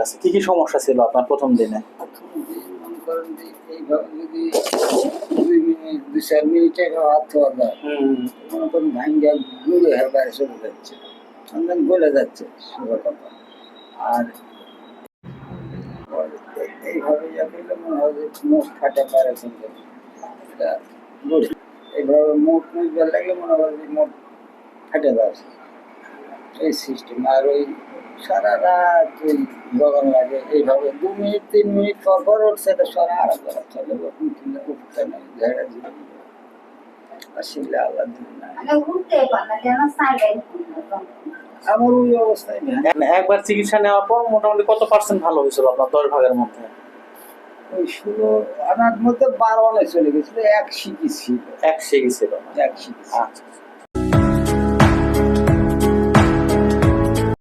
কাছে? কি কি সমস্যা ছিল আপনার প্রথম দিনে? মনে করেন যে এইভাবে যদি 2 মিনিট 2-4 মিনিটে হাত ধোয়া যায়, মনে করেন ভাঙ্গা গুঁড়ো হয়ে বাইরে চলে যাচ্ছে, সন্ধান গলে যাচ্ছে সোজা কথা। আর এইভাবে যা করলে মনে হয় যে মুখ ফাটে পারে কিন্তু এইভাবে মুখ মুখবার লাগলে মনে হয় যে মুখ ফাটে যাচ্ছে, এই সিস্টেম। আর ওই সারা রাত ওই গরম লাগে এইভাবে 2 মিনিট 3 মিনিট পর পর উঠছে, এটা সারা আরাম করা চলে, ওরকম কিনে উঠতে নেই ঝেড়ে ঝেড়ে আসলে আল্লাহ দিন না। আমার ওই অবস্থায় মানে একবার চিকিৎসা নেওয়ার পর মোটামুটি কত পার্সেন্ট ভালো হয়েছিল আপনার 10 ভাগের মধ্যে? ওই 16 আনার মধ্যে 12 আনায় চলে গেছিল, 1 সিটি ছিল। 1 শিখি ছিল। 1 সিটি। আচ্ছা।